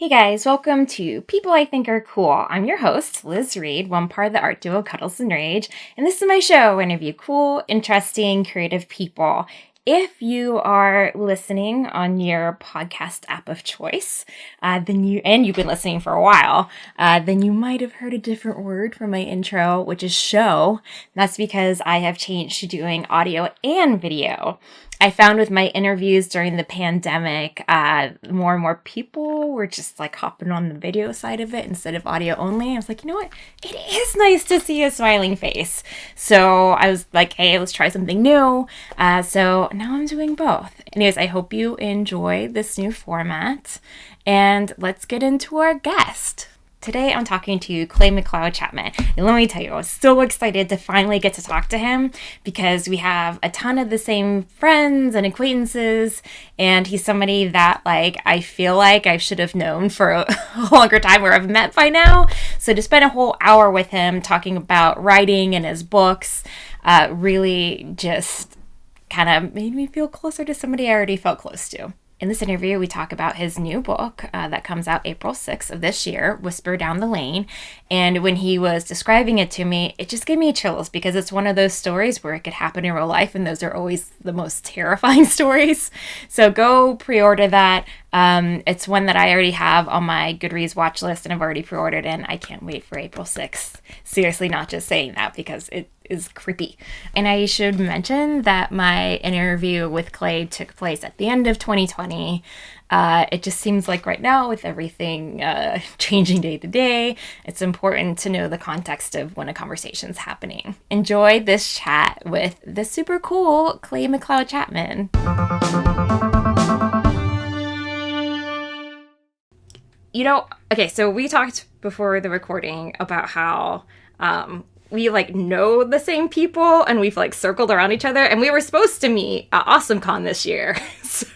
Hey guys, welcome to People I Think Are Cool. I'm your host, Liz Reed, one part of the art duo Cuddles and Rage, and this is my show where I interview cool, interesting, creative people. If you are listening on your podcast app of choice, you've been listening for a while, then you might have heard a different word from my intro, which is show. That's because I have changed to doing audio and video. I found with my interviews during the pandemic, more and more people were just like hopping on the video side of it instead of audio only. I was like, you know what? It is nice to see a smiling face. So I was like, hey, let's try something new. So now I'm doing both. Anyways, I hope you enjoy this new format. And let's get into our guest. Today, I'm talking to McLeod Chapman. And let me tell you, I was so excited to finally get to talk to him because we have a ton of the same friends and acquaintances. And he's somebody that, I feel like I should have known for a longer time or I've met by now. So to spend a whole hour with him talking about writing and his books really just kind of made me feel closer to somebody I already felt close to. In this interview, we talk about his new book that comes out April 6th of this year, Whisper Down the Lane. And when he was describing it to me, it just gave me chills because it's one of those stories where it could happen in real life. And those are always the most terrifying stories. So go pre-order that. It's one that I already have on my Goodreads watch list and I've already pre-ordered and I can't wait for April 6th. Seriously, not just saying that because it is creepy. And I should mention that my interview with Clay took place at the end of 2020. It just seems like right now with everything changing day to day, it's important to know the context of when a conversation's happening. Enjoy this chat with the super cool Clay McLeod Chapman. Okay, so we talked before the recording about how we know the same people and we've circled around each other and we were supposed to meet at AwesomeCon this year. So,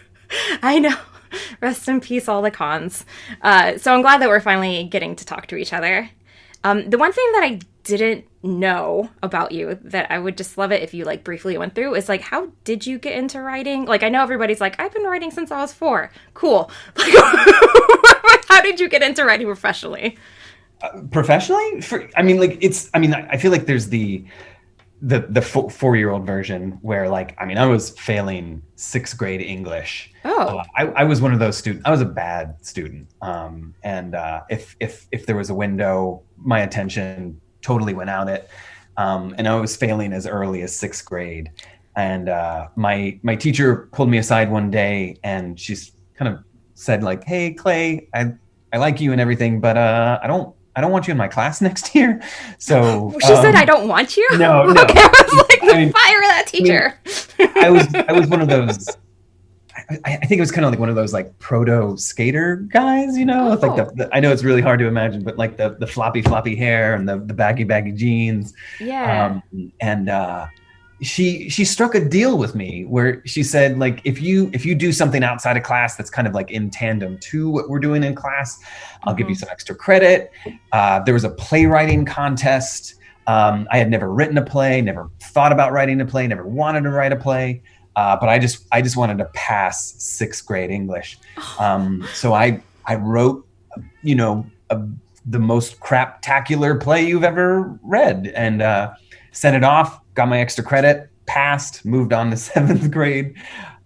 I know. Rest in peace, all the cons. So I'm glad that we're finally getting to talk to each other. The one thing that I didn't know about you that I would just love it if you briefly went through is how did you get into writing? I know everybody's I've been writing since I was 4. Cool. How did you get into writing professionally? Professionally? I feel like there's the 4-year-old version where I was failing 6th grade English. Oh. I was one of those students. I was a bad student. If there was a window, my attention totally went out it. And I was failing as early as 6th grade. And my teacher pulled me aside one day and she's kind of said hey, Clay, I like you and everything, but I don't want you in my class next year. So she said, I don't want you? No. Okay, I was fire that teacher. I was one of those, I think it was kind of one of those proto skater guys, Oh. I know it's really hard to imagine, but the floppy hair and the baggy jeans. Yeah. She struck a deal with me where she said, if you do something outside of class that's kind of in tandem to what we're doing in class, I'll give you some extra credit. There was a playwriting contest. I had never written a play, never thought about writing a play, never wanted to write a play. But I just wanted to pass 6th grade English. So I wrote, the most craptacular play you've ever read and sent it off. Got my extra credit, passed, moved on to 7th grade.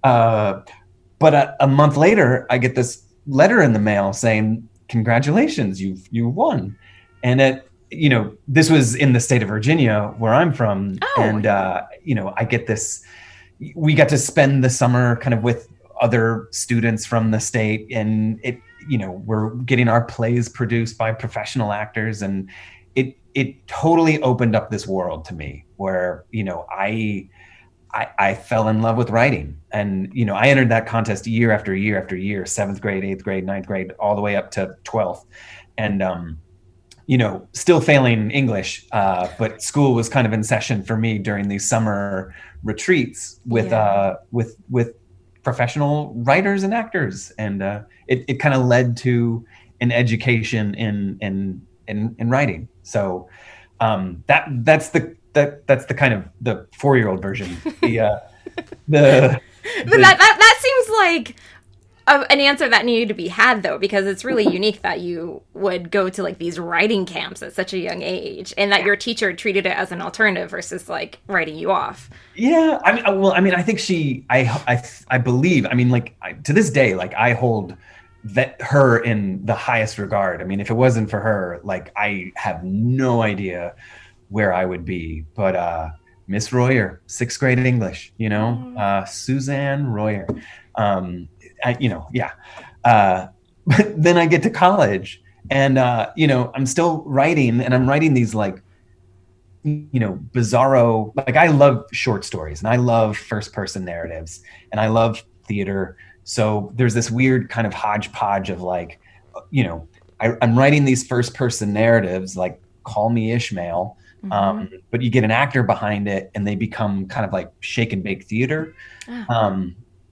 But a month later, I get this letter in the mail saying, congratulations, you won. And this was in the state of Virginia where I'm from. Oh. And, I get this, we got to spend the summer kind of with other students from the state and we're getting our plays produced by professional actors. And it totally opened up this world to me where, I fell in love with writing. And, I entered that contest year after year after year, 7th grade, 8th grade, 9th grade, all the way up to 12th. And, still failing English, but school was kind of in session for me during these summer retreats with professional writers and actors. And it kind of led to an education in writing. So that's the kind of the 4-year-old version. That seems an answer that needed to be had, though, because it's really unique that you would go to like these writing camps at such a young age, and that your teacher treated it as an alternative versus like writing you off. Yeah, I mean, well, I mean, I think I believe, I mean, like to this day, like I hold that her in the highest regard. I mean, if it wasn't for her, like I have no idea where I would be. But Miss Royer, 6th grade English, Suzanne Royer. Yeah. But then I get to college and, I'm still writing, and I'm writing these like, bizarro, like I love short stories and I love first person narratives and I love theater. So there's this weird kind of hodgepodge of like, I'm writing these first person narratives, like Call Me Ishmael. But you get an actor behind it and they become kind of like shake and bake theater.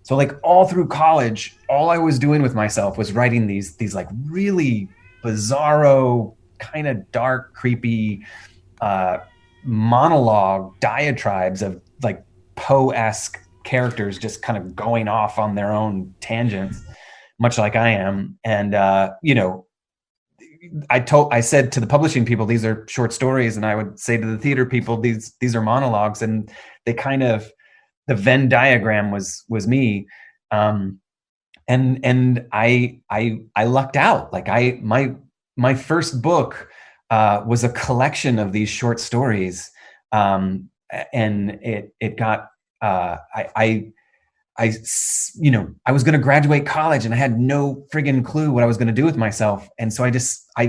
So like all through college, all I was doing with myself was writing these like really bizarro, kind of dark, creepy monologue diatribes of like Poe-esque characters just kind of going off on their own tangents, much like I am. And I said to the publishing people, these are short stories, and I would say to the theater people, these are monologues, and they kind of, the Venn diagram was me. And I lucked out. Like my first book was a collection of these short stories. And it got, I was going to graduate college and I had no friggin' clue what I was going to do with myself. And so I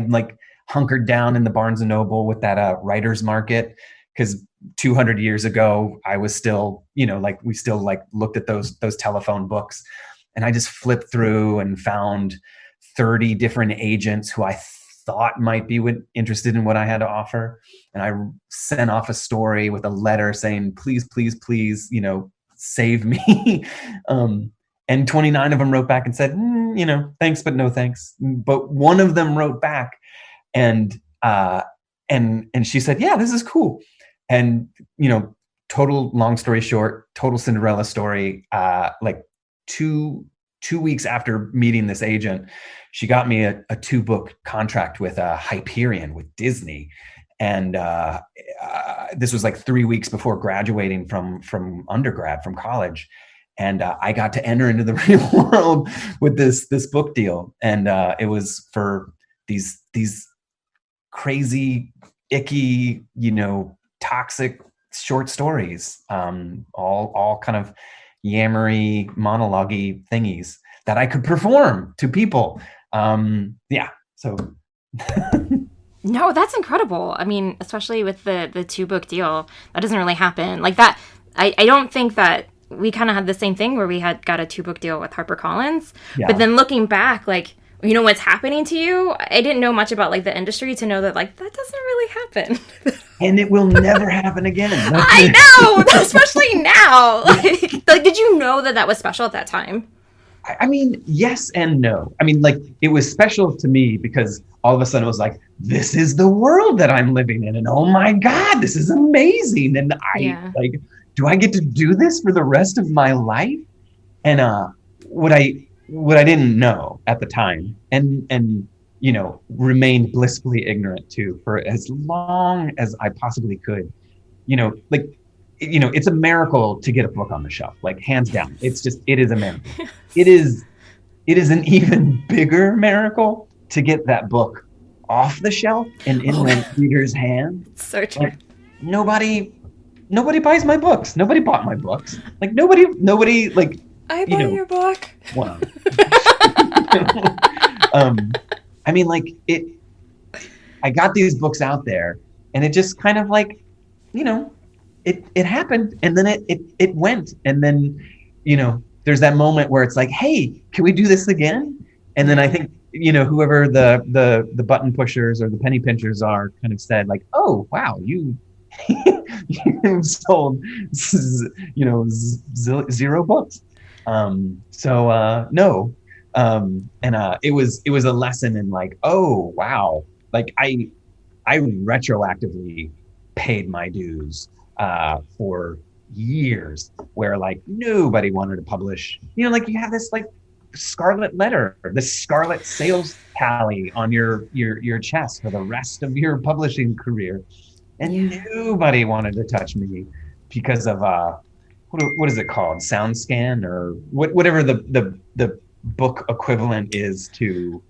like hunkered down in the Barnes and Noble with that writer's market, because 200 years ago, I was still, we still like looked at those telephone books, and I just flipped through and found 30 different agents who I thought might be interested in what I had to offer. And I sent off a story with a letter saying, please, please, please, save me. And 29 of them wrote back and said, thanks, but no thanks. But one of them wrote back and she said, yeah, this is cool. And, total long story short, total Cinderella story. Like two weeks after meeting this agent, she got me a 2-book contract with Hyperion, with Disney. And this was like 3 weeks before graduating from undergrad, from college. And I got to enter into the real world with this book deal. And it was for these crazy, icky, toxic short stories, all kind of yammery, monologue-y thingies that I could perform to people. So... No, that's incredible. I mean, especially with the 2-book deal, that doesn't really happen. Like that, I don't think that we kind of had the same thing where we had got a 2-book deal with HarperCollins. Yeah. But then looking back, like, what's happening to you? I didn't know much about like the industry to know that like that doesn't really happen. And it will never happen again. I know, especially now. Like, did you know that was special at that time? I mean, yes and no. I mean, like, it was special to me because all of a sudden it was like, this is the world that I'm living in. And oh my God, this is amazing. And like, do I get to do this for the rest of my life? And what I didn't know at the time and remained blissfully ignorant to for as long as I possibly could, it's a miracle to get a book on the shelf, like hands down. It is a miracle. It is an even bigger miracle to get that book off the shelf and in the reader's hand. So true. Like, nobody buys my books. Nobody bought my books. Like nobody like. I bought your book. Wow. I mean, like I got these books out there, and it just kind of like, it happened, and then it went, and then there's that moment where it's like, hey, can we do this again? And then I think whoever the button pushers or the penny pinchers are kind of said like, oh wow, you sold 0 books. No. It was a lesson in like, oh wow, like I retroactively paid my dues for years where like nobody wanted to publish, like you have this like scarlet letter, the scarlet sales tally on your chest for the rest of your publishing career. And nobody wanted to touch me because of what is it called? SoundScan or whatever the book equivalent is to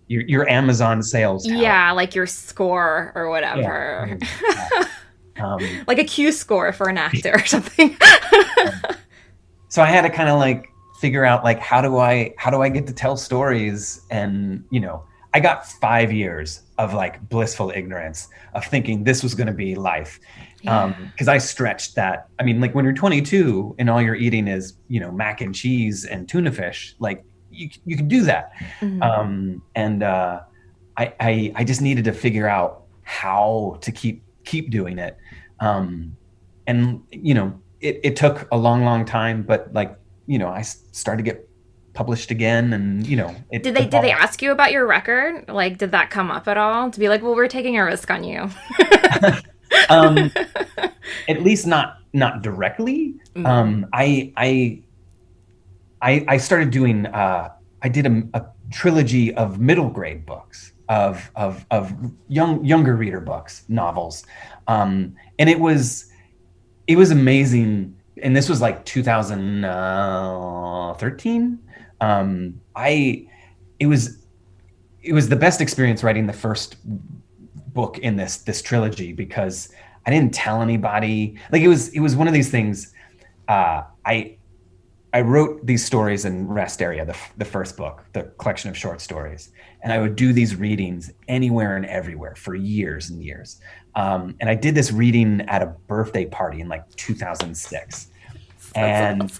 your Amazon sales tally. Yeah, like your score or whatever. Yeah. Like a Q score for an actor or something. So I had to kind of like figure out like how do I get to tell stories. And I got 5 years of like blissful ignorance of thinking this was going to be life. Because I stretched that. I mean, like when you're 22 and all you're eating is mac and cheese and tuna fish, like you can do that. And I just needed to figure out how to keep doing it. And it took a long time, but like I started to get published again, and did they ask you about your record? Like, did that come up at all to be like, well, we're taking a risk on you? At least not directly. I started doing I did a trilogy of middle grade books of younger reader books, novels, and it was amazing. And this was like 2013. It was the best experience writing the first book in this trilogy, because I didn't tell anybody. Like it was one of these things. I wrote these stories in Rest Area, the first book, the collection of short stories, and I would do these readings anywhere and everywhere for years and years. And I did this reading at a birthday party in like 2006, and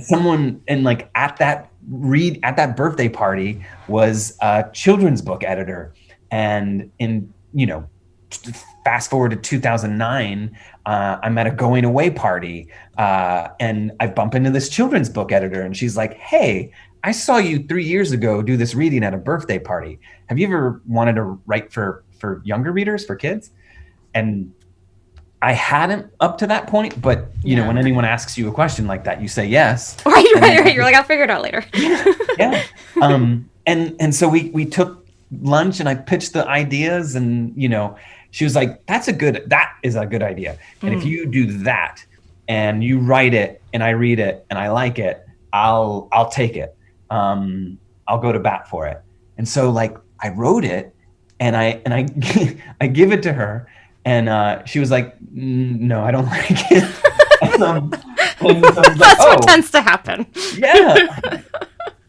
someone like at that birthday party was a children's book editor, and fast forward to 2009, I'm at a going away party, and I bump into this children's book editor, and she's like, "Hey, I saw you 3 years ago do this reading at a birthday party. Have you ever wanted to write for younger readers, for kids?" And I hadn't up to that point, but when anyone asks you a question like that, you say yes. Right. You're like, I'll figure it out later. Yeah. And so we took lunch, and I pitched the ideas, and she was like, that is a good idea. And if you do that and you write it and I read it and I like it, I'll take it. I'll go to bat for it. And so like I wrote it, and I I give it to her, and she was like, "No, I don't like it." and so That's what tends to happen. Yeah.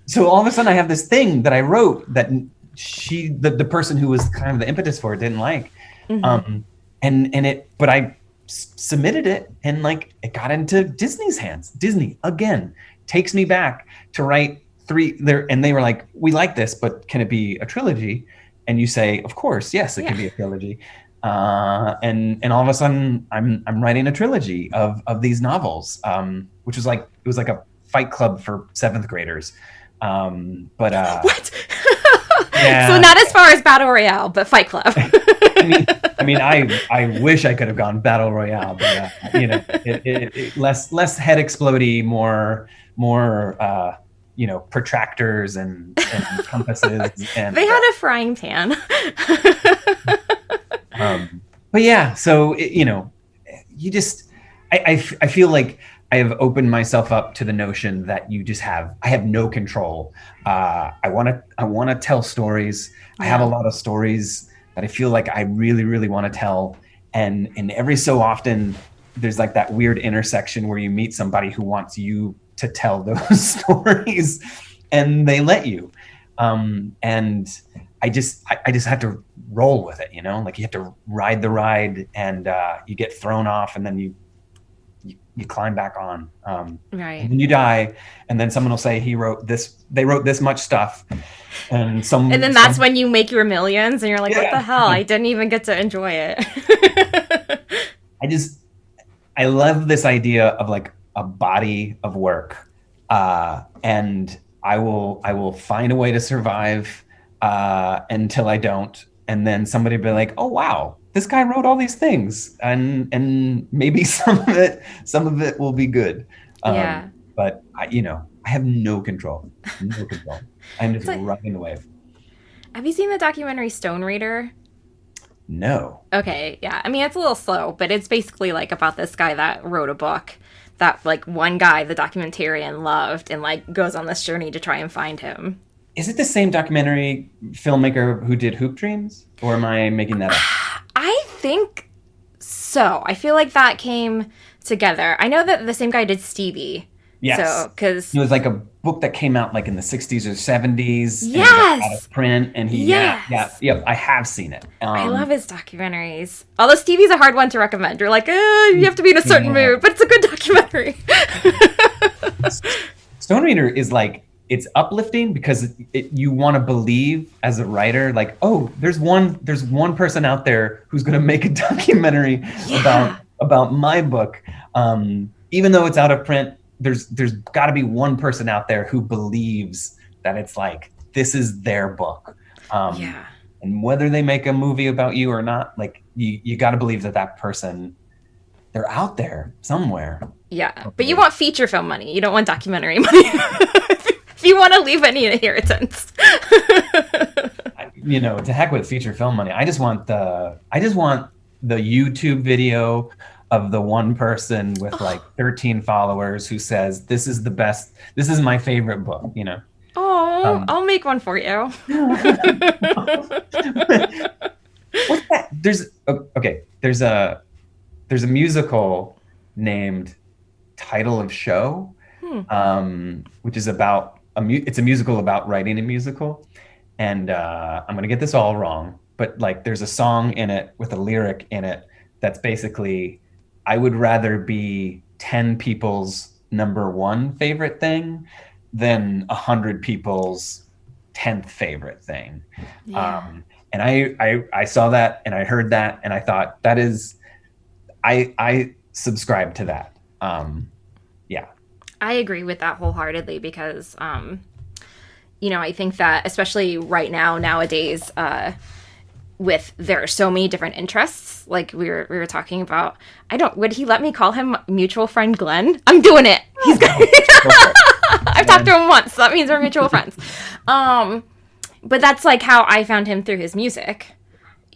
So all of a sudden I have this thing that I wrote that the person who was kind of the impetus for it didn't like. But I submitted it, and like it got into Disney's hands. Disney again takes me back to write 3 there, and they were like, "We like this, but can it be a trilogy?" And you say, "Of course, yes, it can be a trilogy." And all of a sudden I'm writing a trilogy of these novels, which was like, it was like a Fight Club for 7th graders. What? Yeah. So not as far as Battle Royale, but Fight Club. I mean, I wish I could have gone Battle Royale, but it less head explodey, more protractors and compasses. And they had a frying pan. But yeah, so you just I feel like I have opened myself up to the notion that I have no control. I want to tell stories. Yeah. I have a lot of stories that I feel like I really, really want to tell. And every so often there's like that weird intersection where you meet somebody who wants you to tell those stories, and they let you. And I just have to roll with it, like you have to ride the ride, and you get thrown off, and then you climb back on. Right. And then you die, and then someone will say they wrote this much stuff. And then that's when you make your millions, and you're like, what the hell? I didn't even get to enjoy it. I love this idea of like a body of work. And I will find a way to survive until I don't. And then somebody will be like, oh, wow, this guy wrote all these things, and maybe some of it will be good. But I have no control. No control. I'm just Like, riding the wave. have you seen the documentary Stone Reader? No. Okay, yeah. I mean, it's a little slow, but it's basically like about this guy that wrote a book that like one guy, the documentarian, loved and like goes on this journey to try and find him. Is it the same documentary filmmaker who did Hoop Dreams? Or am I making that up? I think so. I feel like that came together. I know that the same guy did Stevie. Yes. So, because It was like a book that came out like in the 60s or 70s. And it got out yes, of print. And he, yes, yeah, I have seen it. I love his documentaries. Although Stevie's a hard one to recommend. You're like, you have to be in a certain Yeah. mood, but it's a good documentary. Stone Reader is like, it's uplifting because you want to believe as a writer, like, oh, there's one person out there who's going to make a documentary about my book. Even though it's out of print, there's got to be one person out there who believes that it's like, this is their book. Yeah. And whether they make a movie about you or not, like you got to believe that person, they're out there somewhere. Yeah. But you want feature film money. You don't want documentary money. If you want to leave any inheritance. To heck with feature film money. I just want the YouTube video of the one person with like 13 followers who says, this is the best, this is my favorite book, Oh, I'll make one for you. What's that? There's a musical named Title of Show, which is about it's a musical about writing a musical. And I'm going to get this all wrong, but like there's a song in it with a lyric in it that's basically, I would rather be 10 people's number one favorite thing than 100 people's 10th favorite thing. Yeah. And I saw that and I heard that and I thought that is, I subscribe to that. Yeah. I agree with that wholeheartedly because, I think that especially right now, nowadays, there are so many different interests. Like we were talking about, would he let me call him mutual friend Glenn? I'm doing it. He's good. I've talked to him once, so that means we're mutual friends. But that's like how I found him through his music,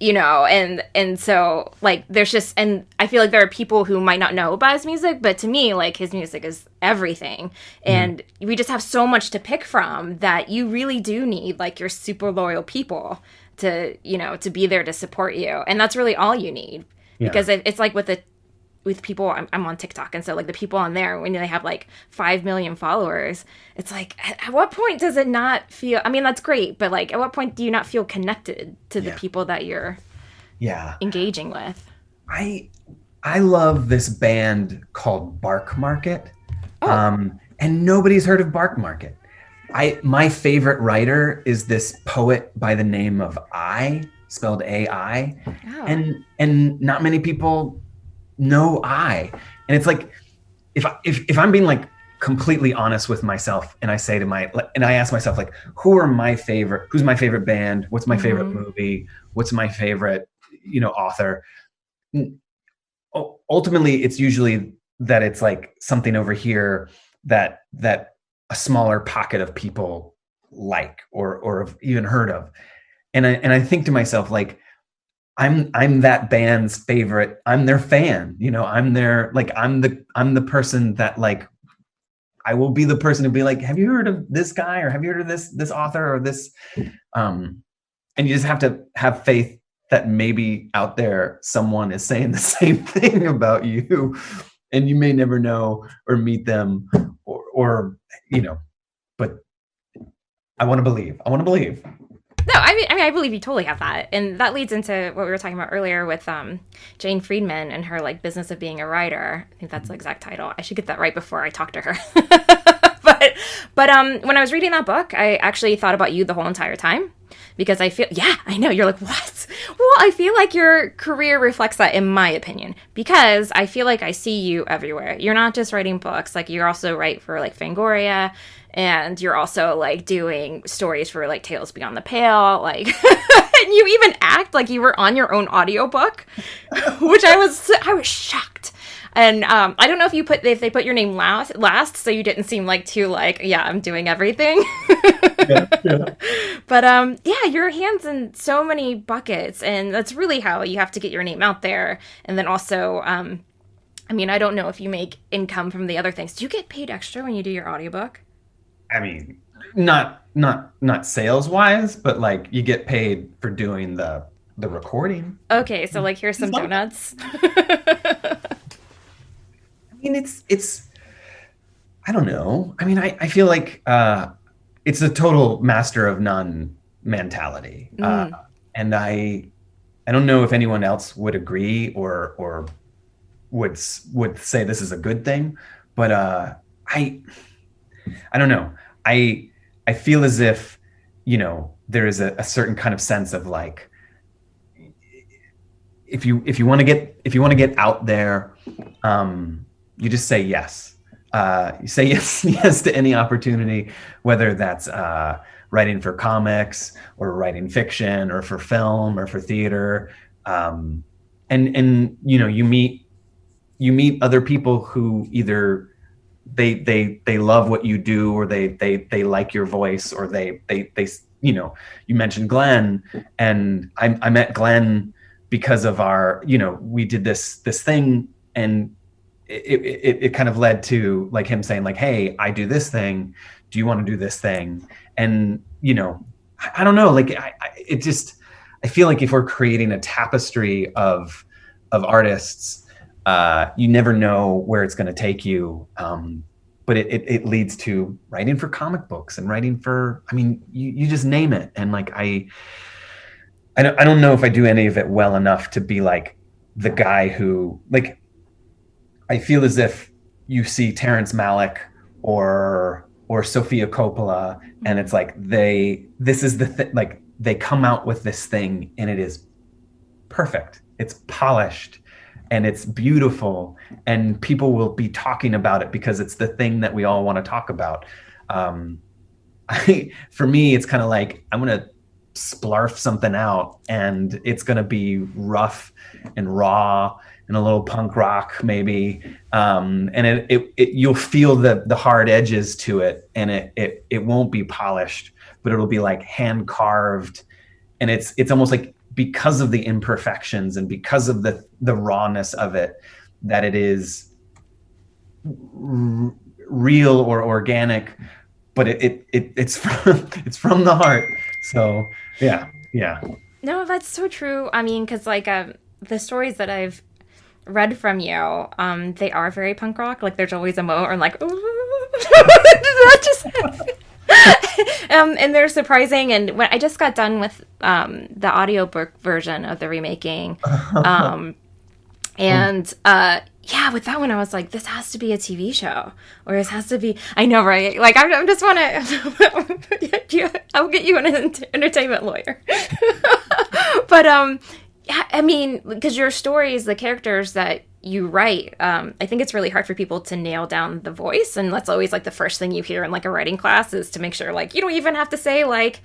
and so like there's just, and I feel like there are people who might not know about his music, but to me, like his music is everything. And we just have so much to pick from that you really do need like your super loyal people to be there to support you. And that's really all you need. Because it's like with people, I'm on TikTok, and so like the people on there, when they have like 5 million followers, it's like at what point does it not feel, I mean that's great, but like at what point do you not feel connected to the people that you're engaging with? I love this band called Bark Market. And nobody's heard of Bark Market. My favorite writer is this poet by the name of I, spelled AI. And not many people know I. And it's like, if I'm being like completely honest with myself and I say and I ask myself like, who's my favorite band? What's my favorite movie? What's my favorite, author? Ultimately, it's usually that it's like something over here that a smaller pocket of people like, or have even heard of. And I think to myself, like, I'm that band's favorite. I'm their fan. I'm the person that like, I will be the person to be like, have you heard of this guy, or have you heard of this author, or this? And you just have to have faith that maybe out there someone is saying the same thing about you, and you may never know or meet them, or but I want to believe. No, I mean, I believe you totally have that. And that leads into what we were talking about earlier with Jane Friedman and her like business of being a writer. I think that's the exact title. I should get that right before I talk to her. but when I was reading that book, I actually thought about you the whole entire time, because I feel, I know, you're like, what? Well, I feel like your career reflects that, in my opinion, because I feel like I see you everywhere. You're not just writing books, like you also write for like Fangoria, and you're also like doing stories for like Tales Beyond the Pale, like, and you even act like you were on your own audiobook, which I was shocked. And I don't know if they put your name last, so you didn't seem like too like, yeah, I'm doing everything. Yeah, yeah. But yeah, your hands in so many buckets, and that's really how you have to get your name out there. And then also, I mean, I don't know if you make income from the other things. Do you get paid extra when you do your audiobook? I mean, not sales wise, but like you get paid for doing the recording. Okay, so like here's some It's not- donuts. I mean, it's I don't know. I mean, I feel like it's a total master of none mentality, and I don't know if anyone else would agree or would say this is a good thing, but I don't know. I feel as if, there is a certain kind of sense of like, if you want to get out there, you just say yes. You say yes to any opportunity, whether that's writing for comics or writing fiction or for film or for theater, and you meet other people who either they love what you do, or they like your voice, or they you mentioned Glenn, and I met Glenn because of our, we did this thing, and it kind of led to like him saying like, hey, I do this thing, do you want to do this thing? And I don't know, like I feel like if we're creating a tapestry of artists, you never know where it's going to take you. But it leads to writing for comic books and writing for, I mean, you just name it. And like, I don't know if I do any of it well enough to be like the guy who, like, I feel as if you see Terrence Malick or Sofia Coppola, and it's like this is the thing, like they come out with this thing and it is perfect. It's polished and it's beautiful, and people will be talking about it because it's the thing that we all want to talk about. For me, it's kind of like, I'm going to splarf something out, and it's going to be rough and raw and a little punk rock maybe. And it you'll feel the hard edges to it, and it won't be polished, but it'll be like hand carved. And it's almost like, because of the imperfections and because of the rawness of it, that it is real or organic, but it's from the heart. So yeah. No, that's so true. I mean, because like the stories that I've read from you, they are very punk rock. Like there's always a moment where I'm like, ooh, did that just happen? And they're surprising. And when I just got done with the audiobook version of the remaking, and yeah, with that one I was like, this has to be a TV show, or this has to be, I know, right? Like I just want to I'll get you an entertainment lawyer. But yeah, I mean, because your stories, the characters that you write, I think it's really hard for people to nail down the voice, and that's always like the first thing you hear in like a writing class, is to make sure like you don't even have to say like,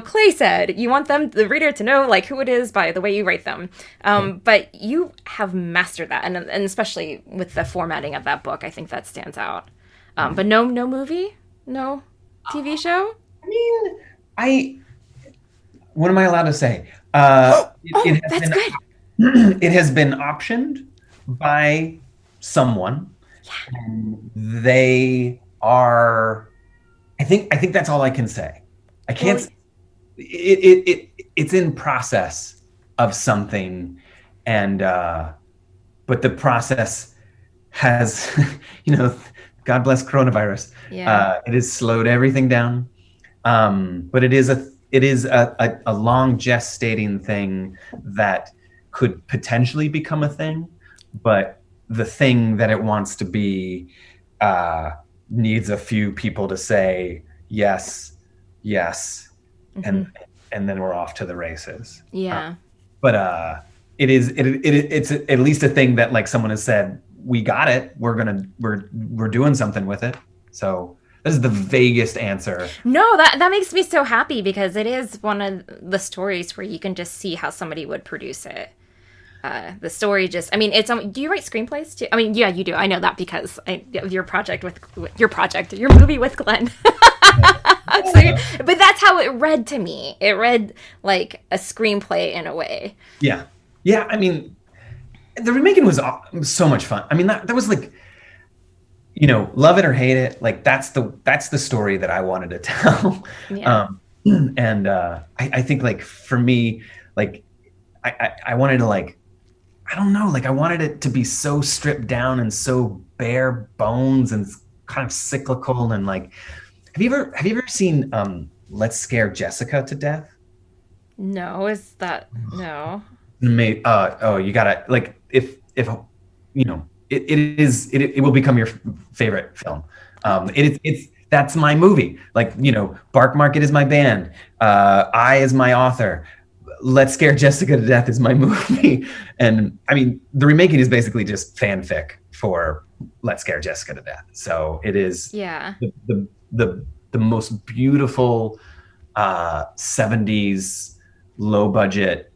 Clay said. You want the reader to know like who it is by the way you write them. But you have mastered that, and especially with the formatting of that book, I think that stands out. But no movie, no TV show. I mean, what am I allowed to say? That's good. It has been optioned by someone. Yeah. And they are, I think that's all I can say. I can't. Well, it's in process of something, and but the process has, God bless coronavirus. Yeah. It has slowed everything down. But it is a long gestating thing that could potentially become a thing, but the thing that it wants to be needs a few people to say yes, and then we're off to the races. Yeah. But it's at least a thing that like someone has said, we got it. We're doing something with it. So this is the vaguest answer. No, that makes me so happy, because it is one of the stories where you can just see how somebody would produce it. The story just, I mean, do you write screenplays too? I mean, yeah, you do. I know that because your movie with Glenn. But that's how it read to me. It read like a screenplay in a way. Yeah. Yeah. I mean, the remaking was so much fun. I mean, that was like, love it or hate it. Like that's the story that I wanted to tell. Yeah. And I think like for me, like I wanted to like, I don't know, like I wanted it to be so stripped down and so bare bones and kind of cyclical and like, have you ever seen Let's Scare Jessica to Death? No, is that no? You gotta like if it will become your favorite film. It's that's my movie. Like Bark Market is my band. I is my author. Let's Scare Jessica to Death is my movie. And I mean, the remaking is basically just fanfic for Let's Scare Jessica to Death. So it is the most beautiful 70s low budget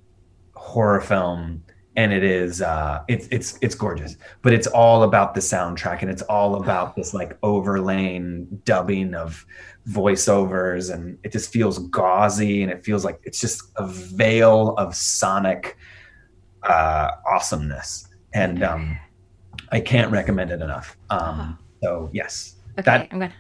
horror film, and it is it's gorgeous, but it's all about the soundtrack, and it's all about this like overlaying dubbing of voiceovers, and it just feels gauzy, and it feels like it's just a veil of sonic awesomeness, and I can't recommend it enough. So yes, okay, I'm gonna.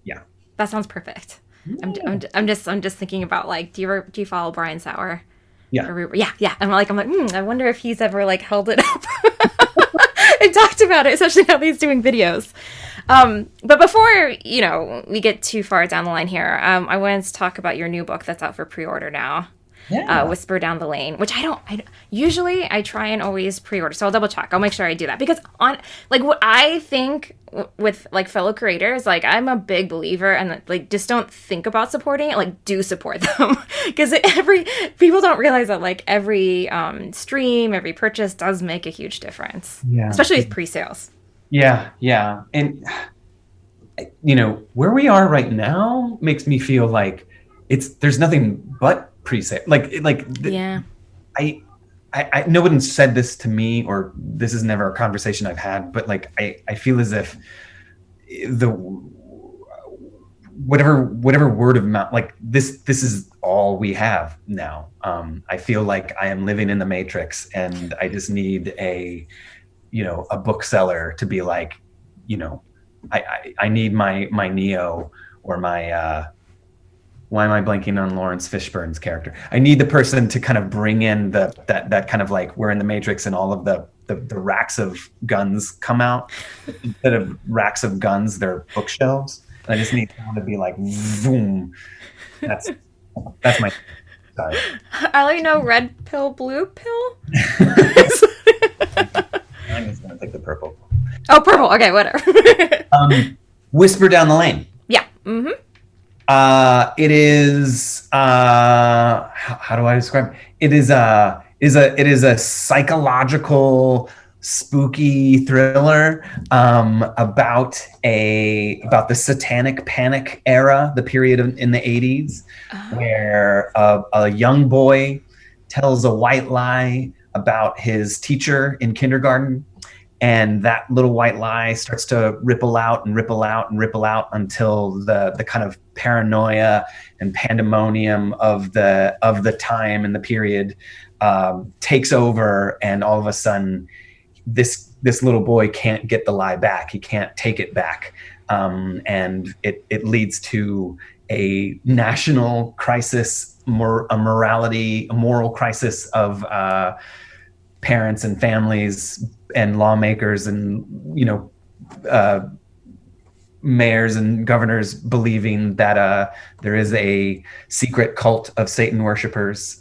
Yeah, that sounds perfect. I'm just thinking about like, do you follow Brian Sauer? Yeah. Yeah. I'm like, I wonder if he's ever like held it up and talked about it, especially now that he's doing videos. But before, we get too far down the line here, I wanted to talk about your new book that's out for pre-order now. Yeah. Whisper Down the Lane, which I usually I try and always pre-order, so I'll double check. I'll make sure I do that, because on like what I think with like fellow creators, like I'm a big believer, and like just don't think about supporting it, like do support them, because people don't realize that like every stream, every purchase does make a huge difference. Yeah, especially with pre-sales. Yeah, and where we are right now makes me feel like there's nothing but pre-sale. Yeah. I no one said this to me, or this is never a conversation I've had, but like I feel as if the whatever word of mouth, like this is all we have now. I feel like I am living in the Matrix, and I just need a bookseller to be like, I need my Neo, or my why am I blanking on Lawrence Fishburne's character? I need the person to kind of bring in that kind of like, we're in the Matrix and all of the racks of guns come out. Instead of racks of guns, they're bookshelves. And I just need someone to be like, boom. That's my. Sorry. I only know red pill, blue pill. I'm just gonna take the purple. Oh, purple. Okay, whatever. Whisper Down the Lane. Yeah. Mm-hmm. It is how do I describe it? It is a psychological spooky thriller about the Satanic Panic era, the period in the 80s, where a young boy tells a white lie about his teacher in kindergarten. And that little white lie starts to ripple out and ripple out and ripple out until the kind of paranoia and pandemonium of the time and the period takes over, and all of a sudden this little boy can't get the lie back. He can't take it back, and it leads to a national crisis, a moral crisis of parents and families and lawmakers and mayors and governors believing that there is a secret cult of Satan worshipers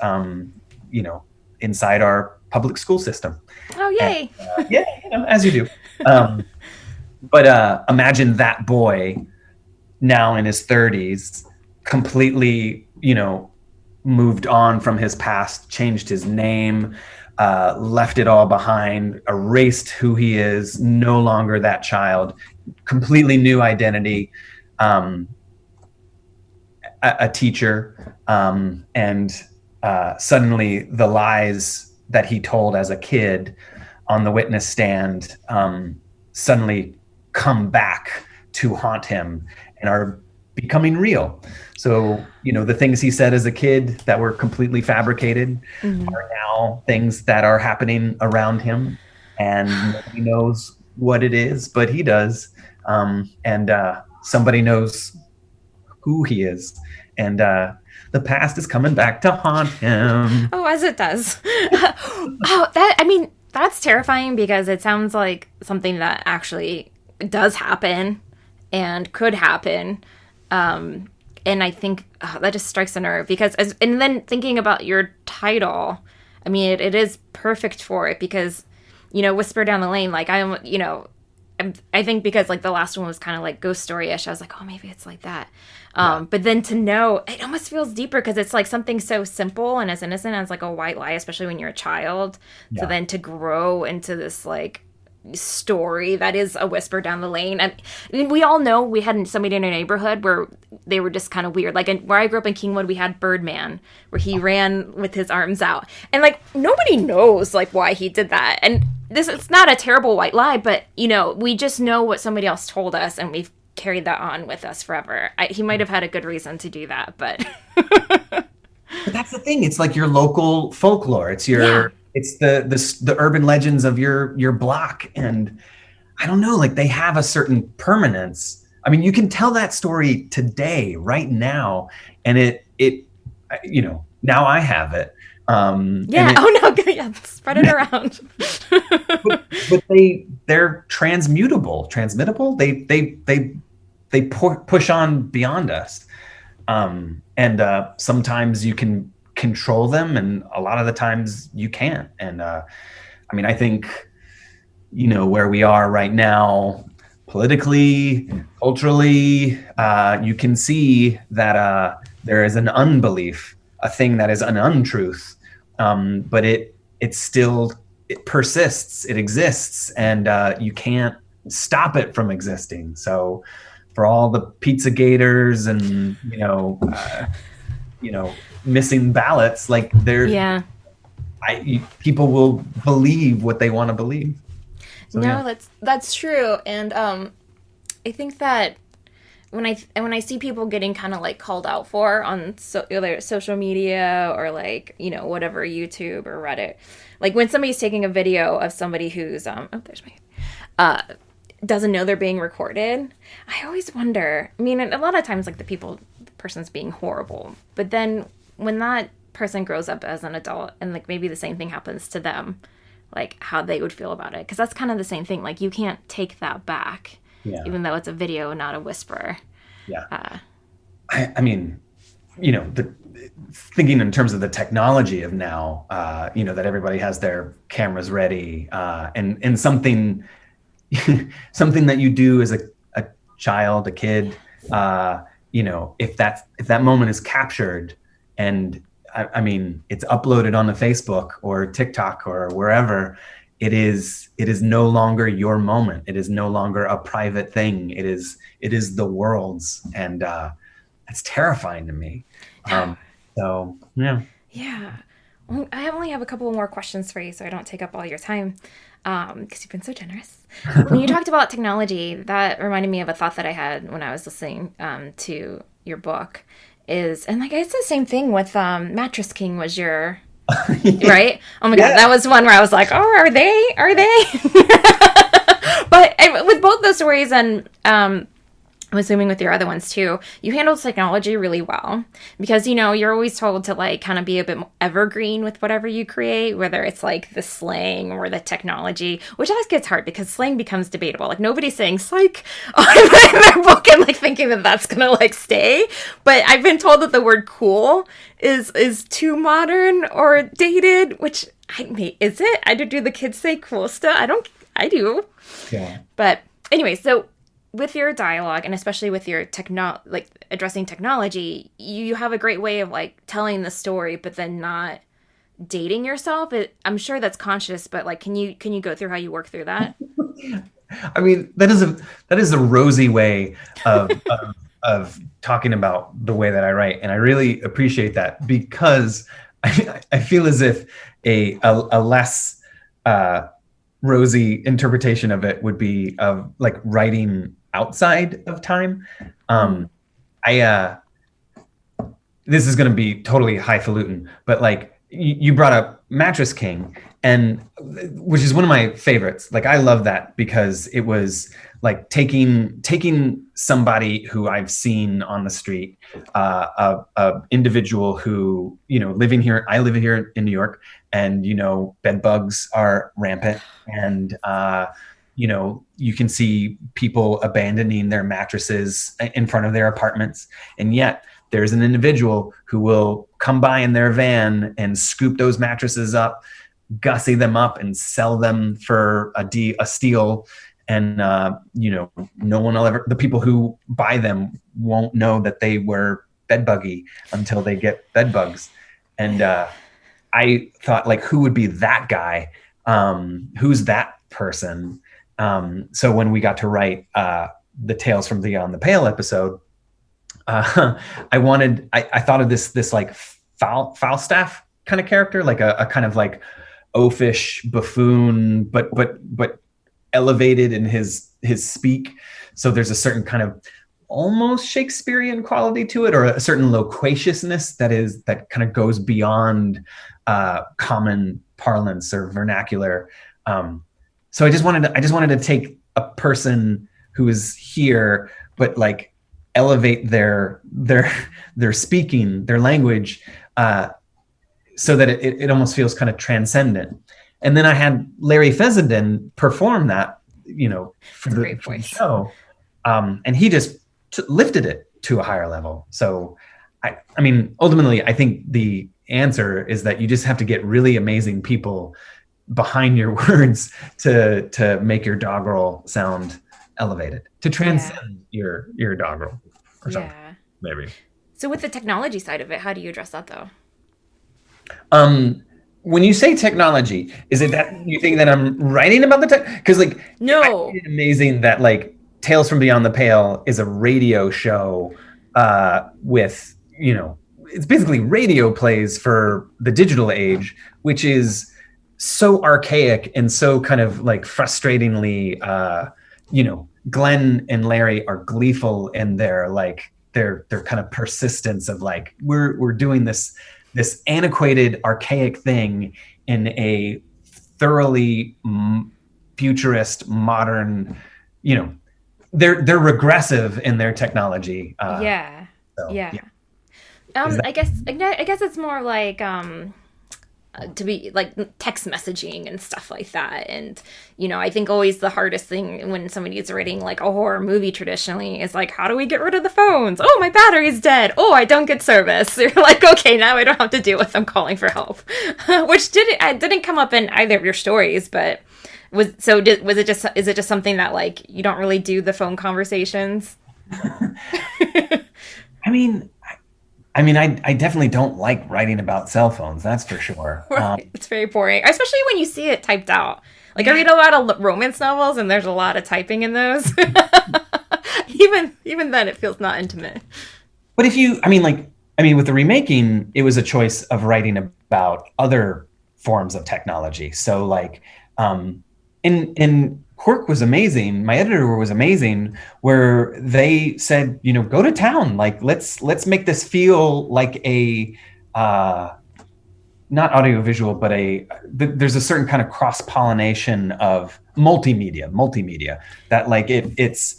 inside our public school system. Oh, yay. And, yeah, as you do. But imagine that boy now in his 30s, completely moved on from his past, changed his name, left it all behind, erased who he is, no longer that child, completely new identity, a teacher, and suddenly the lies that he told as a kid on the witness stand suddenly come back to haunt him and are becoming real. So, the things he said as a kid that were completely fabricated are now things that are happening around him, and nobody knows what it is, but he does. And somebody knows who he is. And the past is coming back to haunt him. Oh, as it does. That's terrifying because it sounds like something that actually does happen and could happen. And I think that just strikes a nerve because, and then thinking about your title, I mean, it is perfect for it because, Whisper Down the Lane, like I think because like the last one was kind of like ghost story-ish, I was like, oh, maybe it's like that. But then to know, it almost feels deeper because it's like something so simple and as innocent as like a white lie, especially when you're a child. Yeah. So then to grow into this like story that is a whisper down the lane. I mean, we all know we had somebody in our neighborhood where they were just kind of weird. Like where I grew up in Kingwood, we had Birdman, where he ran with his arms out, and like nobody knows like why he did that. And it's not a terrible white lie, but we just know what somebody else told us, and we've carried that on with us forever. He might have had a good reason to do that, but but that's the thing. It's like your local folklore. It's your it's the urban legends of your block, and I don't know, like they have a certain permanence. I mean, you can tell that story today, right now, and it now I have it. Spread it around. but they're transmutable. They push on beyond us, and sometimes you can control them, and a lot of the times you can't. And I mean, I think where we are right now, politically, culturally, you can see that there is an unbelief, a thing that is an untruth, but it persists, it exists, and you can't stop it from existing. So for all the pizza gators and missing ballots, like people will believe what they want to believe. So, that's true. And I think that when I see people getting kind of like called out for on social media or like whatever, YouTube or Reddit, like when somebody's taking a video of somebody who's there's my doesn't know they're being recorded, I always wonder. I mean, a lot of times like the person's being horrible, but then when that person grows up as an adult and like maybe the same thing happens to them, like how they would feel about it, because that's kind of the same thing. Like you can't take that back. Yeah. Even though it's a video, not a whisper. Yeah. I mean, thinking in terms of the technology of now, that everybody has their cameras ready, and something that you do as a child, a kid, if that moment is captured and I mean, it's uploaded on the Facebook or TikTok or wherever, it is no longer your moment. It is no longer a private thing. It is the world's, and it's terrifying to me. So yeah. Yeah. Well, I only have a couple more questions for you, so I don't take up all your time, because you've been so generous. When you talked about technology, that reminded me of a thought that I had when I was listening to your book. And like it's the same thing with Mattress King was your right? Oh my God, that was one where I was like, oh, are they? But with both those stories, and I'm assuming with your other ones too, you handled technology really well, because you're always told to like kind of be a bit more evergreen with whatever you create, whether it's like the slang or the technology, which always gets hard because slang becomes debatable. Like nobody's saying psych in their book and like thinking that that's gonna like stay, but I've been told that the word cool is too modern or dated, which is it? Do the kids say cool stuff? I do. Yeah. But anyway, so with your dialogue, and especially with your like addressing technology, you have a great way of like telling the story, but then not dating yourself. I'm sure that's conscious, but like, can you go through how you work through that? I mean, that is a rosy way of talking about the way that I write, and I really appreciate that, because I feel as if a less rosy interpretation of it would be of like writing outside of time. I this is going to be totally highfalutin, but like you brought up Mattress King, and which is one of my favorites. Like I love that because it was like taking somebody who I've seen on the street, a individual who, you know, living here. I live here in New York, and you know, bed bugs are rampant, and you know, you can see people abandoning their mattresses in front of their apartments, and yet there's an individual who will come by in their van and scoop those mattresses up, gussy them up, and sell them for a steal. And you know, no one will ever. The people who buy them won't know that they were bed buggy until they get bed bugs. And I thought, like, who would be that guy? Who's that person? So when we got to write the Tales from Beyond the Pale episode, I thought of this like Falstaff kind of character, like a kind of like oafish buffoon, but elevated in his speak. So there's a certain kind of almost Shakespearean quality to it, or a certain loquaciousness that kind of goes beyond common parlance or vernacular. So I just wanted to take a person who is here, but like elevate their speaking, their language, so that it almost feels kind of transcendent. And then I had Larry Fessenden perform that, you know, for the show, and he just lifted it to a higher level. So, I mean, ultimately, I think the answer is that you just have to get really amazing people behind your words to make your doggerel sound elevated, to transcend your doggerel or something, maybe. So with the technology side of it, how do you address that though? When you say technology, is it that you think that I'm writing about the tech? Because like, no, I find it amazing that like Tales from Beyond the Pale is a radio show with, you know, it's basically radio plays for the digital age, which is so archaic and so kind of like frustratingly, you know, Glenn and Larry are gleeful in their like their kind of persistence of like, we're doing this antiquated, archaic thing in a thoroughly futurist, modern, you know, they're regressive in their technology. I guess it's more like to be like text messaging and stuff like that. And, you know, I think always the hardest thing when somebody is writing like a horror movie traditionally is like, how do we get rid of the phones? Oh, my battery's dead. Oh, I don't get service. You're like, okay, now I don't have to deal with them calling for help, which didn't come up in either of your stories, but is it just something that like you don't really do the phone conversations? I mean, I definitely don't like writing about cell phones. That's for sure. Right. It's very boring, especially when you see it typed out. Like I read a lot of romance novels, and there's a lot of typing in those. Even then, it feels not intimate. But with the remaking, it was a choice of writing about other forms of technology. So like, in Quirk was amazing. My editor was amazing, where they said, you know, go to town. Like, let's make this feel like a, not audiovisual, but there's a certain kind of cross-pollination of multimedia that like it's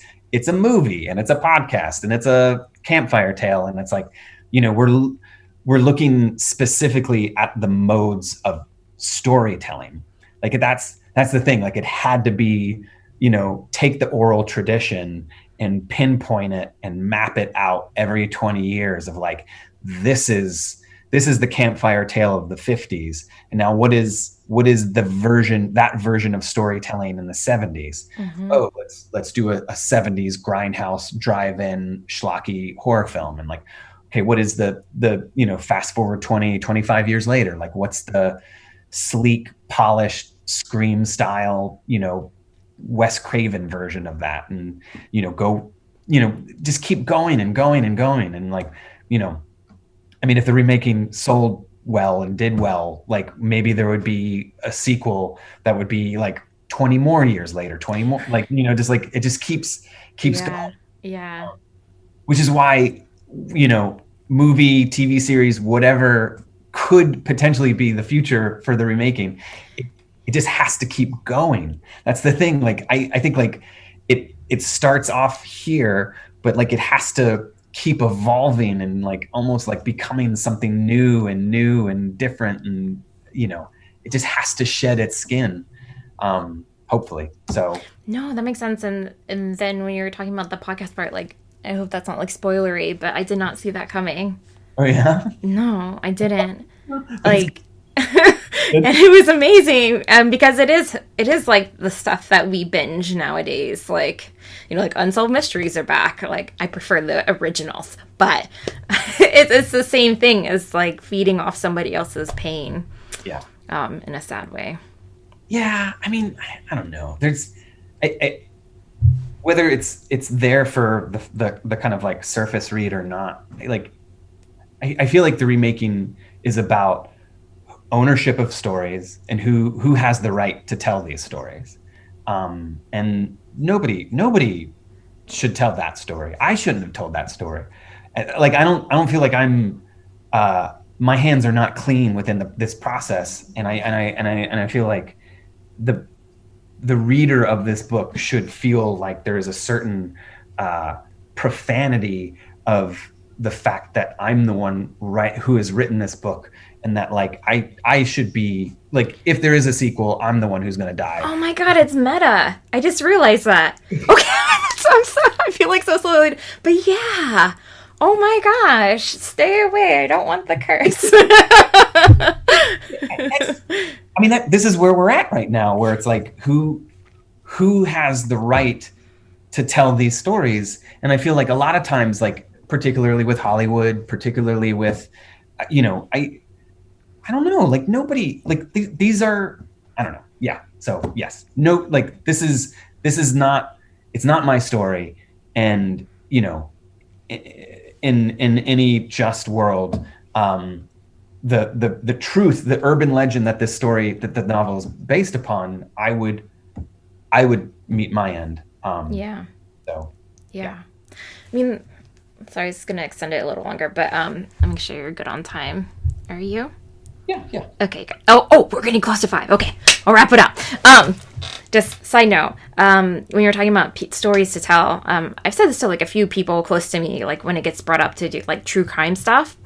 a movie and it's a podcast and it's a campfire tale. And it's like, you know, we're looking specifically at the modes of storytelling. Like that's the thing. Like it had to be, you know, take the oral tradition and pinpoint it and map it out every 20 years of like, this is the campfire tale of the 50s. And now what is that version of storytelling in the 70s? Mm-hmm. Oh, let's do a 70s grindhouse drive-in schlocky horror film. And like, okay, what is the you know, fast forward 20, 25 years later? Like what's the sleek, polished, Scream style, you know, Wes Craven version of that? And, you know, go, you know, just keep going and going and going. And like, you know, I mean, if the remaking sold well and did well, like maybe there would be a sequel that would be like 20 more years later, 20 more, like, just like it just keeps Yeah. going. Yeah. Which is why, movie, TV series, whatever could potentially be the future for the remaking. It just has to keep going. That's the thing. Like, I think like it starts off here, but like it has to keep evolving and like almost like becoming something new and different. And, it just has to shed its skin. Hopefully. So No, that makes sense. And then when you were talking about the podcast part, like, I hope that's not like spoilery, but I did not see that coming. oh yeah. No, I didn't. Like, and it was amazing, because it is like the stuff that we binge nowadays. Like, like Unsolved Mysteries are back. Like, I prefer the originals, but it's the same thing as like feeding off somebody else's pain. Yeah. In a sad way. Yeah, I mean, I don't know. There's, whether it's there for the kind of like surface read or not. Like, I feel like the remaking is about ownership of stories and who has the right to tell these stories. And nobody should tell that story. I shouldn't have told that story. Like, I don't feel like I'm. My hands are not clean within this process, and I feel like the reader of this book should feel like there is a certain profanity of the fact that I'm the one who has written this book, and that like I should be like, if there is a sequel, I'm the one who's going to die. Oh my god, it's meta. I just realized that. Okay, I feel like so slowly, but yeah. Oh my gosh, stay away. I don't want the curse. I mean, this is where we're at right now, where it's like, who has the right to tell these stories? And I feel like a lot of times, like, particularly with Hollywood, particularly with, I don't know, like nobody, like these are, I don't know. Yeah. So yes, no, like this is not, it's not my story. And, in any just world, the truth, the urban legend that this story, that the novel is based upon, I would meet my end. Yeah. So. Yeah. I mean, sorry, it's going to extend it a little longer, but I'm making sure you're good on time. Are you? Yeah. Okay, good. Oh, we're getting close to 5. Okay, I'll wrap it up. Just side note, when you're talking about stories to tell, I've said this to like a few people close to me, like when it gets brought up to do like true crime stuff,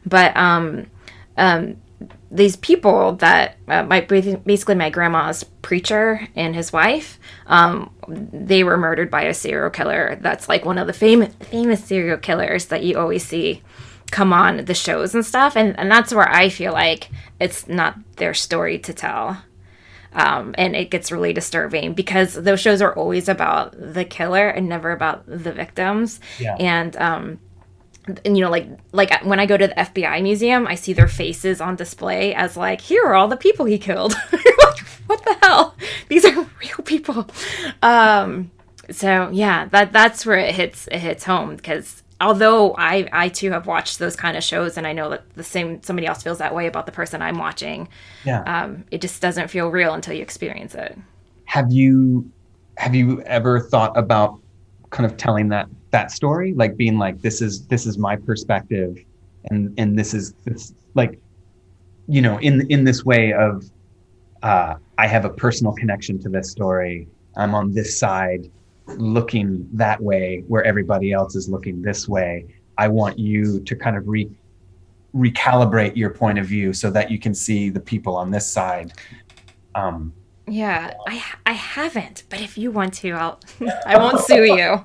but these people that basically my grandma's preacher and his wife, they were murdered by a serial killer that's like one of the famous serial killers that you always see come on the shows and stuff, and that's where I feel like it's not their story to tell. And it gets really disturbing because those shows are always about the killer and never about the victims. Yeah. And like when I go to the FBI museum, I see their faces on display as like, here are all the people he killed. Like, what the hell? These are real people. So yeah, that's where it hits home, because although I too have watched those kind of shows, and I know that somebody else feels that way about the person I'm watching. Yeah. It just doesn't feel real until you experience it. Have you ever thought about kind of telling that story, like being like, this is my perspective, and this like, in this way of, I have a personal connection to this story. I'm on this side, looking that way, where everybody else is looking this way. I want you to kind of recalibrate your point of view so that you can see the people on this side. Yeah, I haven't, but if you want to, I won't sue you.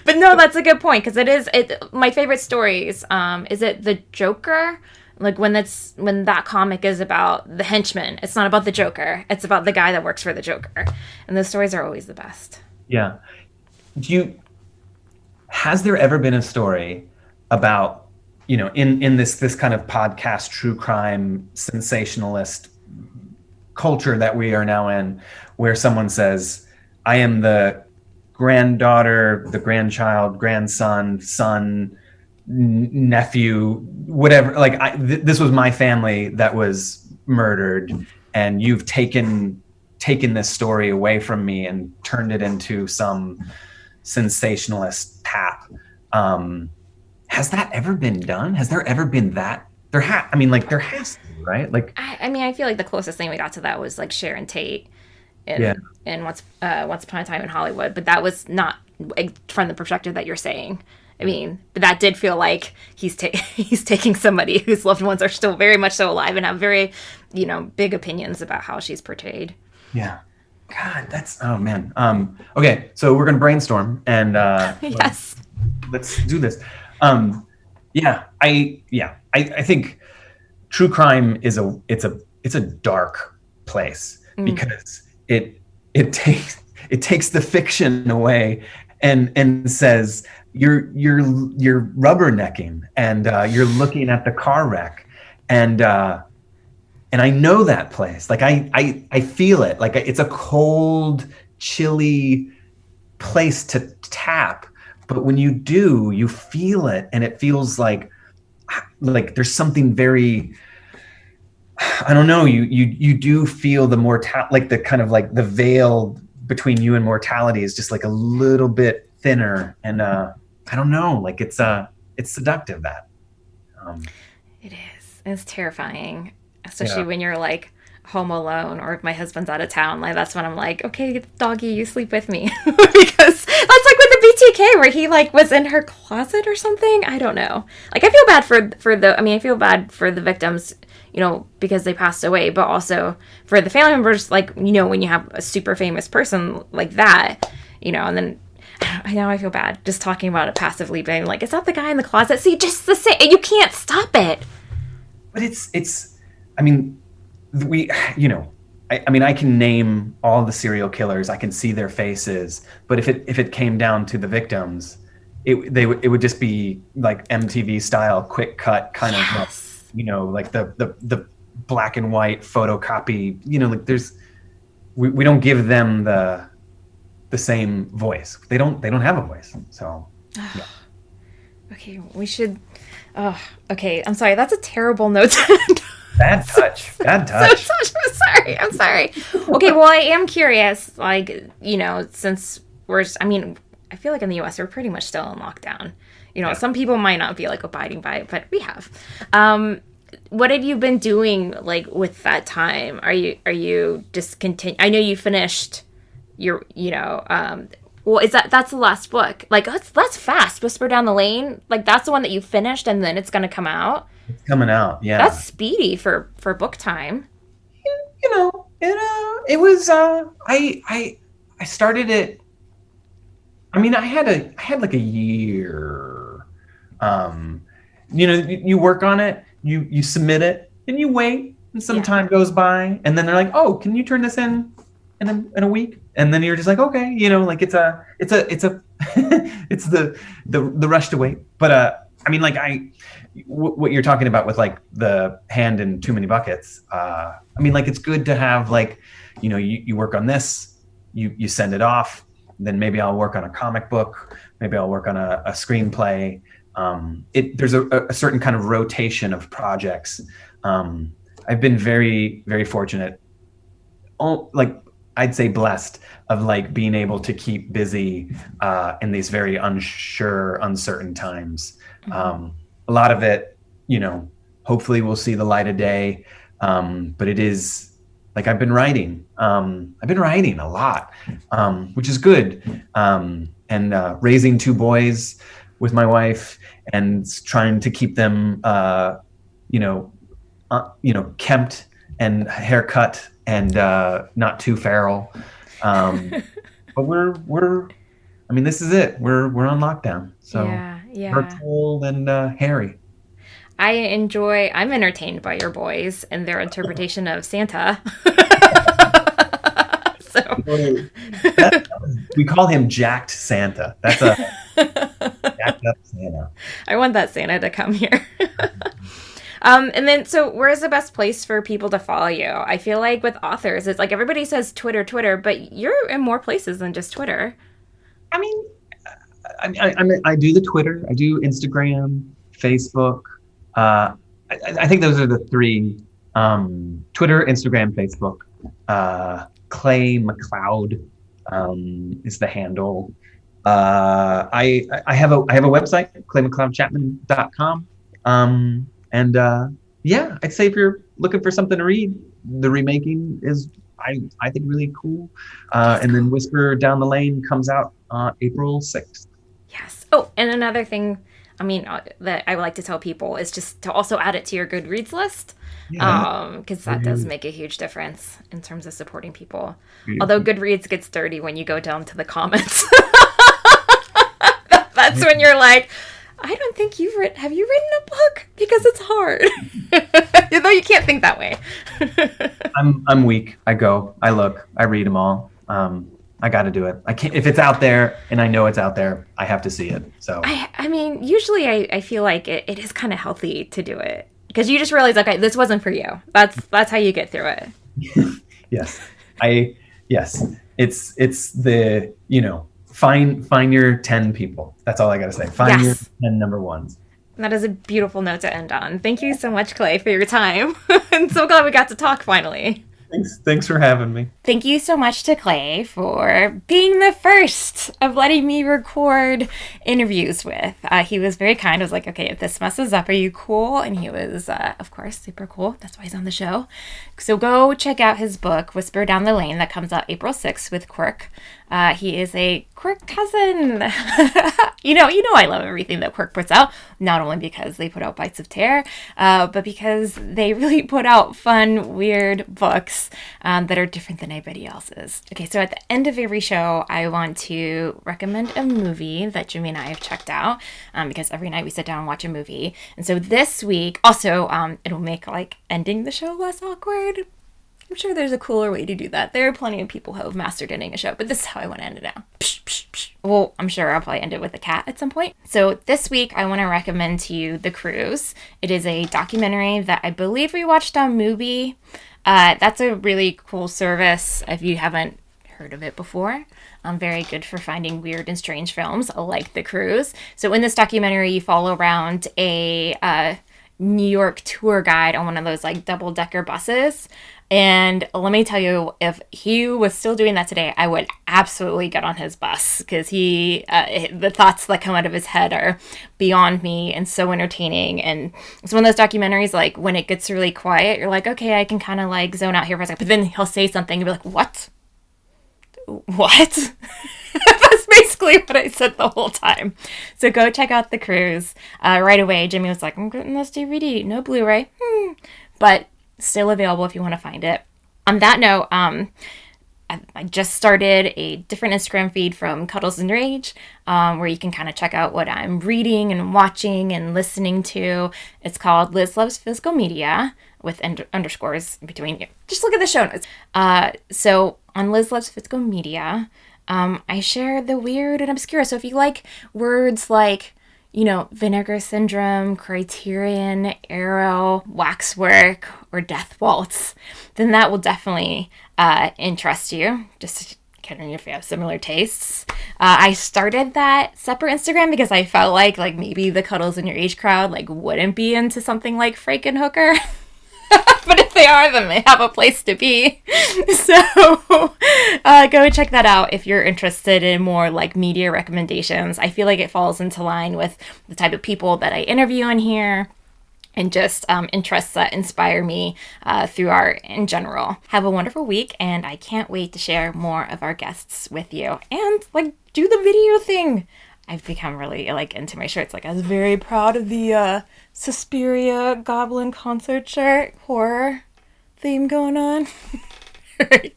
But no, that's a good point, because my favorite stories. Is it the Joker? Like when that comic is about the henchman, it's not about the Joker. It's about the guy that works for the Joker, and those stories are always the best. Yeah. Has there ever been a story about, in this kind of podcast, true crime, sensationalist culture that we are now in, where someone says, I am the granddaughter, the grandchild, grandson, son, nephew, whatever. Like this was my family that was murdered, and you've taken this story away from me and turned it into some sensationalist tap. Has that ever been done? Has there ever been that? There has to be, right? Like, I mean, I feel like the closest thing we got to that was like Sharon Tate in Once Upon a Time in Hollywood, but that was not from the perspective that you're saying. I mean, but that did feel like he's taking somebody whose loved ones are still very much so alive and have very, big opinions about how she's portrayed. Yeah. God, that's, oh man. Okay, so we're gonna brainstorm and yes, let's do this. I think true crime is a dark place because it takes the fiction away and says you're rubbernecking and you're looking at the car wreck and I know that place. Like I feel it. Like it's a cold, chilly place to tap. But when you do, you feel it, and it feels like there's something very, I don't know. You do feel the like the kind of like the veil between you and mortality is just like a little bit thinner, and I don't know. Like it's seductive. That it is. It's terrifying, especially when you're like home alone, or if my husband's out of town. Like that's when I'm like, okay, doggy, you sleep with me, because that's like with the BTK where he like was in her closet or something. I don't know. Like I feel bad I feel bad for the victims, because they passed away, but also for the family members, like, when you have a super famous person like that, and then I feel bad just talking about it passively, being like, is that the guy in the closet? See, just the same, you can't stop it. But I mean, I can name all the serial killers. I can see their faces. But if it came down to the victims, it would just be like MTV style, quick cut kind of, like the black and white photocopy. Like we don't give them the same voice. They don't have a voice. So. Yeah. Okay, we should. Okay, I'm sorry. That's a terrible note to end. Bad touch. I'm sorry. Okay, well, I am curious, like, since I feel like in the U.S. we're pretty much still in lockdown. Some people might not be, like, abiding by it, but we have. What have you been doing, like, with that time? Are you just I know you finished your, well, that's the last book. Like, that's fast. Whisper Down the Lane. Like, that's the one that you finished and then it's going to come out. It's coming out, yeah. That's speedy for book time. It was. I started it. I mean, I had like a year. You work on it, you submit it, and you wait, and some time goes by, and then they're like, "Oh, can you turn this in a week?" And then you're just like, "Okay," like it's the rush to wait. But what you're talking about with like the hand in too many buckets. It's good to have like, you work on this, you send it off, then maybe I'll work on a comic book, maybe I'll work on a screenplay. There's a certain kind of rotation of projects. I've been very, very fortunate. I'd say blessed of like being able to keep busy in these very uncertain times. A lot of it, hopefully we'll see the light of day. But it is like I've been writing a lot, which is good. And raising two boys with my wife and trying to keep them, kempt and haircut and not too feral. But this is it. We're on lockdown. So yeah. virtual and hairy. I'm entertained by your boys and their interpretation of Santa. We call him Jacked Santa. That's a jacked up Santa. I want that Santa to come here. And then, so where's the best place for people to follow you? I feel like with authors, it's like everybody says Twitter, but you're in more places than just Twitter. I do the Twitter. I do Instagram. Facebook. I think those are the three. Twitter, Instagram, Facebook. Clay McLeod is the handle. I have a website, claymcleodchapman.com. And yeah, I'd say if you're looking for something to read, the remaking is I think really cool. And then Whisper Down the Lane comes out April 6th. Yes. Oh, and another thing, that I would like to tell people is just to also add it to your Goodreads list. Yeah. Because that does make a huge difference in terms of supporting people. Beautiful. Although Goodreads gets dirty when you go down to the comments. That's when you're like, I don't think have you written a book? Because it's hard. Though you can't think that way. I'm weak. I go, I look, I read them all. I got to do it. I can't, if it's out there and I know it's out there, I have to see it. So, usually I feel like it is kind of healthy to do it because you just realize, okay, this wasn't for you. That's how you get through it. Yes. It's the, find your 10 people. That's all I got to say. Find your 10 number ones. That is a beautiful note to end on. Thank you so much, Clay, for your time. I'm so glad we got to talk finally. Thanks for having me. Thank you so much to Clay for being the first of letting me record interviews with. He was very kind. I was like, okay, if this messes up, are you cool? And he was, of course, super cool. That's why he's on the show. So go check out his book, Whisper Down the Lane, that comes out April 6th with Quirk. He is a Quirk cousin. you know I love everything that Quirk puts out, not only because they put out Bites of Terror, but because they really put out fun, weird books that are different than anybody else's. Okay, so at the end of every show, I want to recommend a movie that Jimmy and I have checked out, because every night we sit down and watch a movie. And so this week, also, it'll make ending the show less awkward. I'm sure there's a cooler way to do that. There are plenty of people who have mastered ending a show, but this is how I want to end it now. Psh, psh, psh. Well, I'm sure I'll probably end it with a cat at some point. So this week, I want to recommend to you The Cruise. It is a documentary that I believe we watched on Mubi. That's a really cool service if you haven't heard of it before. Very good for finding weird and strange films like The Cruise. So in this documentary, you follow around a New York tour guide on one of those double-decker buses. And let me tell you, if he was still doing that today, I would absolutely get on his bus because the thoughts that come out of his head are beyond me and so entertaining. And it's one of those documentaries, when it gets really quiet, you're like, okay, I can kind of zone out here for a second. But then he'll say something and be like, what? That's basically what I said the whole time. So go check out The Cruise. Right away, Jimmy was like, I'm getting this DVD, no Blu-ray. But still available if you want to find it. On that note, I just started a different Instagram feed from Cuddles and Rage, where you can kind of check out what I'm reading and watching and listening to. It's called Liz Loves Physical Media, with underscores in between. Just look at the show notes. So on Liz Loves Physical Media, I share the weird and obscure. So if you like words like Vinegar Syndrome, Criterion, Arrow, Waxwork, or Death Waltz, then that will definitely interest you, just considering if you have similar tastes. I started that separate Instagram because I felt like maybe the Cuddles in Your Age crowd wouldn't be into something like Frankenhooker. But if they are, then they have a place to be. So go check that out if you're interested in more media recommendations. I feel like it falls into line with the type of people that I interview on here and just interests that inspire me through art in general. Have a wonderful week, and I can't wait to share more of our guests with you and do the video thing. I've become really into my shirts. I was very proud of the Suspiria Goblin concert shirt horror theme going on. All right.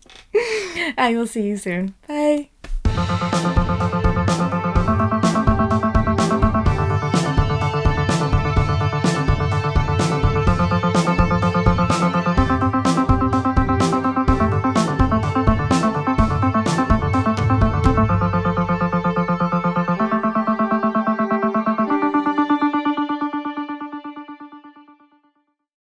I will see you soon. Bye.